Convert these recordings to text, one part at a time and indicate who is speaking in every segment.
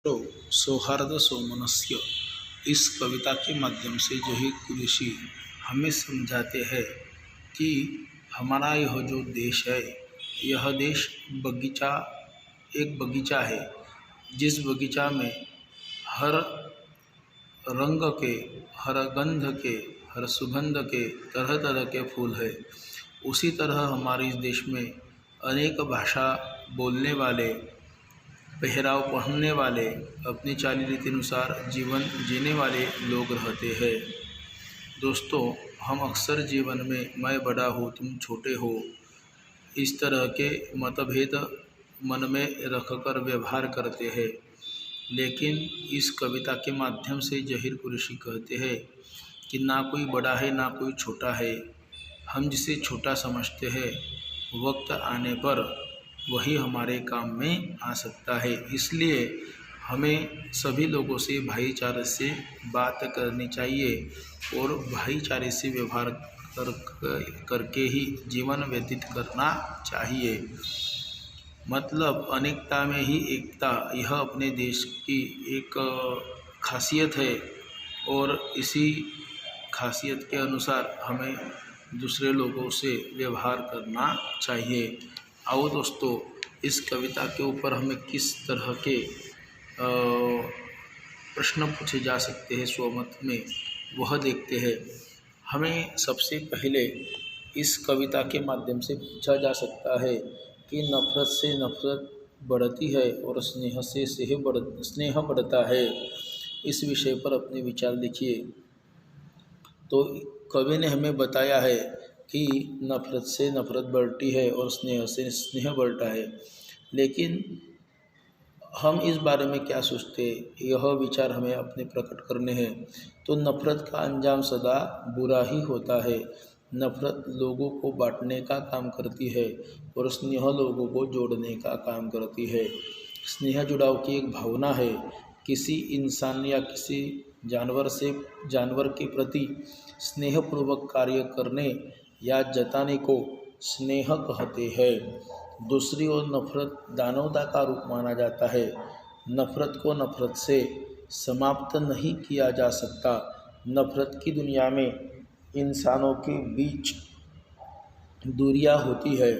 Speaker 1: तो सौहार्द सौमनस्य इस कविता के माध्यम से जहीर कुरैशी हमें समझाते हैं कि हमारा यह जो देश है, यह देश एक बगीचा है, जिस बगीचा में हर रंग के, हर गंध के, हर सुगंध के तरह तरह के फूल है। उसी तरह हमारे इस देश में अनेक भाषा बोलने वाले, पहराव पहनने वाले, अपनी चाली रीति अनुसार जीवन जीने वाले लोग रहते हैं। दोस्तों, हम अक्सर जीवन में मैं बड़ा हूँ तुम छोटे हो, इस तरह के मतभेद मन में रखकर व्यवहार करते हैं। लेकिन इस कविता के माध्यम से जहीर कुरैशी कहते हैं कि ना कोई बड़ा है ना कोई छोटा है। हम जिसे छोटा समझते हैं, वक्त आने पर वही हमारे काम में आ सकता है। इसलिए हमें सभी लोगों से भाईचारे से बात करनी चाहिए और भाईचारे से व्यवहार करके ही जीवन व्यतीत करना चाहिए। मतलब अनेकता में ही एकता, यह अपने देश की एक खासियत है और इसी खासियत के अनुसार हमें दूसरे लोगों से व्यवहार करना चाहिए। आओ दोस्तों, इस कविता के ऊपर हमें किस तरह के प्रश्न पूछे जा सकते हैं स्वमत में, वह देखते हैं। हमें सबसे पहले इस कविता के माध्यम से पूछा जा सकता है कि नफ़रत से नफ़रत बढ़ती है और स्नेह से स्नेह बढ़ता है। इस विषय पर अपने विचार लिखिए। तो कवि ने हमें बताया है कि नफ़रत से नफ़रत बढ़ती है और स्नेह से स्नेह बढ़ता है। लेकिन हम इस बारे में क्या सोचते, यह विचार हमें अपने प्रकट करने हैं। तो नफ़रत का अंजाम सदा बुरा ही होता है। नफ़रत लोगों को बांटने का काम करती है और स्नेह लोगों को जोड़ने का काम करती है। स्नेह जुड़ाव की एक भावना है। किसी इंसान या किसी जानवर के प्रति स्नेहपूर्वक कार्य करने या जताने को स्नेह कहते हैं। दूसरी ओर नफ़रत दानवता का रूप माना जाता है। नफ़रत को नफ़रत से समाप्त नहीं किया जा सकता। नफ़रत की दुनिया में इंसानों के बीच दूरियां होती है।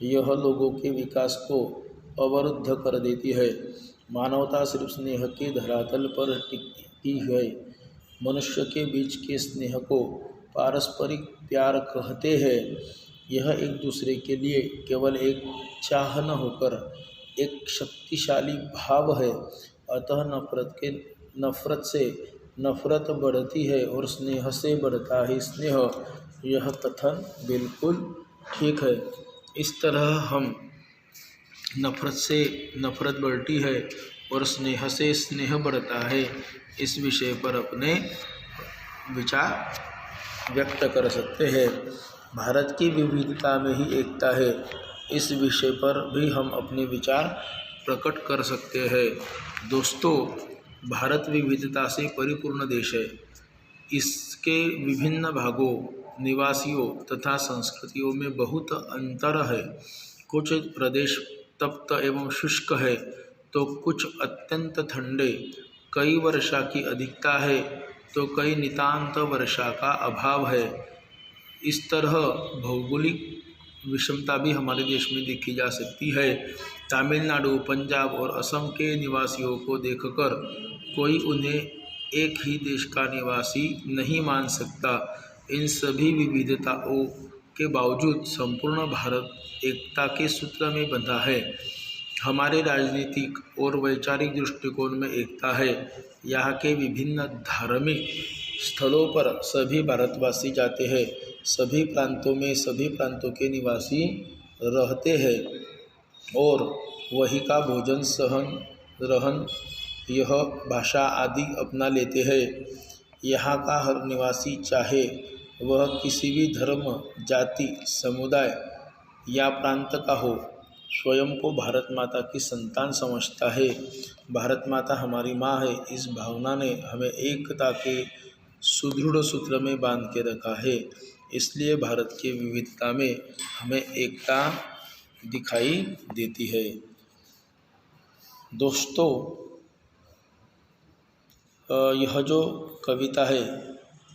Speaker 1: यह लोगों के विकास को अवरुद्ध कर देती है। मानवता सिर्फ स्नेह के धरातल पर टिकी है। मनुष्य के बीच के स्नेह को पारस्परिक प्यार कहते हैं। यह एक दूसरे के लिए केवल एक चाह न होकर एक शक्तिशाली भाव है। अतः नफ़रत से नफ़रत बढ़ती है और स्नेह से बढ़ता है स्नेह। यह कथन बिल्कुल ठीक है। इस तरह हम नफ़रत से नफ़रत बढ़ती है और स्नेह से स्नेह बढ़ता है, इस विषय पर अपने विचार व्यक्त कर सकते हैं। भारत की विविधता में ही एकता है, इस विषय पर भी हम अपने विचार प्रकट कर सकते हैं। दोस्तों, भारत विविधता से परिपूर्ण देश है। इसके विभिन्न भागों, निवासियों तथा संस्कृतियों में बहुत अंतर है। कुछ प्रदेश तप्त एवं शुष्क है तो कुछ अत्यंत ठंडे। कई वर्षा की अधिकता है तो कई नितांत वर्षा का अभाव है। इस तरह भौगोलिक विषमता भी हमारे देश में देखी जा सकती है। तमिलनाडु, पंजाब और असम के निवासियों को देखकर कोई उन्हें एक ही देश का निवासी नहीं मान सकता। इन सभी विविधताओं के बावजूद संपूर्ण भारत एकता के सूत्र में बंधा है। हमारे राजनीतिक और वैचारिक दृष्टिकोण में एकता है। यहाँ के विभिन्न धार्मिक स्थलों पर सभी भारतवासी जाते हैं। सभी प्रांतों में सभी प्रांतों के निवासी रहते हैं और वही का भोजन, रहन, यह भाषा आदि अपना लेते हैं। यहाँ का हर निवासी, चाहे वह किसी भी धर्म, जाति, समुदाय या प्रांत का हो, स्वयं को भारत माता की संतान समझता है। भारत माता हमारी माँ है, इस भावना ने हमें एकता के सुदृढ़ सूत्र में बांध के रखा है। इसलिए भारत की विविधता में हमें एकता दिखाई देती है। दोस्तों, यह जो कविता है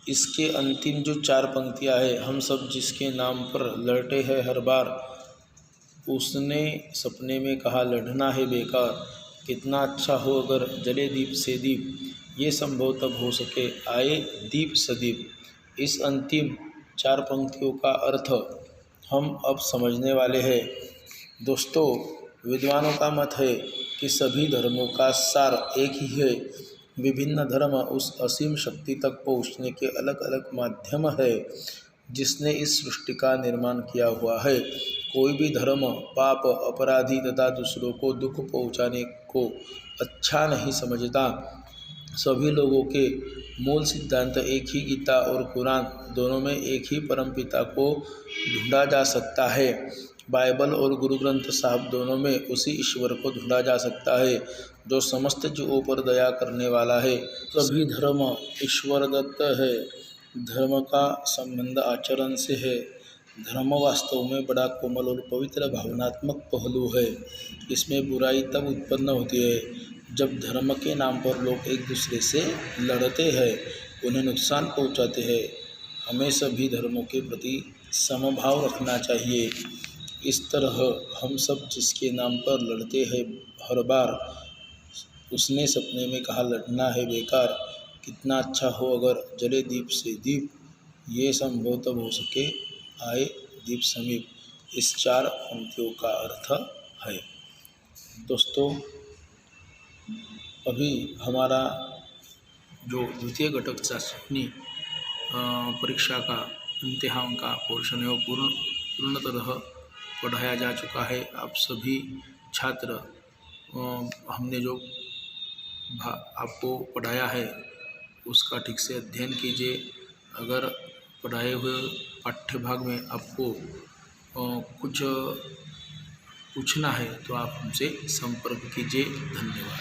Speaker 1: इसके अंतिम जो 4 पंक्तियाँ हैं, हम सब जिसके नाम पर लड़ते हैं हर बार, उसने सपने में कहा लड़ना है बेकार, कितना अच्छा हो अगर जले दीप से दीप, ये संभव तब हो सके आए दीप सदीप। इस अंतिम 4 पंक्तियों का अर्थ हम अब समझने वाले हैं। दोस्तों, विद्वानों का मत है कि सभी धर्मों का सार एक ही है। विभिन्न धर्म उस असीम शक्ति तक पहुँचने के अलग अलग माध्यम है जिसने इस सृष्टि का निर्माण किया हुआ है। कोई भी धर्म पाप, अपराधी तथा दूसरों को दुख पहुँचाने को अच्छा नहीं समझता। सभी लोगों के मूल सिद्धांत एक ही गीता और कुरान, दोनों में एक ही परमपिता को ढूंढा जा सकता है। बाइबल और गुरु ग्रंथ साहब, दोनों में उसी ईश्वर को ढूंढा जा सकता है जो समस्त जीवों पर दया करने वाला है। सभी धर्म ईश्वर दत्त है। धर्म का संबंध आचरण से है। धर्म वास्तव में बड़ा कोमल और पवित्र भावनात्मक पहलू है। इसमें बुराई तब उत्पन्न होती है जब धर्म के नाम पर लोग एक दूसरे से लड़ते हैं, उन्हें नुकसान पहुंचाते हैं। हमें सभी धर्मों के प्रति समभाव रखना चाहिए। इस तरह हम सब जिसके नाम पर लड़ते हैं हर बार, उसने सपने में कहा लड़ना है बेकार, कितना अच्छा हो अगर जले दीप से दीप, ये संभव तब हो सके आए दीप समीप। इस 4 पंक्तियों का अर्थ है। दोस्तों, अभी हमारा जो द्वितीय घटक चाशनी परीक्षा का इम्तिहान का पोर्शन है वो पूर्णतः पढ़ाया जा चुका है। आप सभी छात्र हमने जो आपको पढ़ाया है उसका ठीक से अध्ययन कीजिए। अगर पढ़ाए हुए पाठ्य भाग में आपको कुछ पूछना है तो आप हमसे संपर्क कीजिए। धन्यवाद।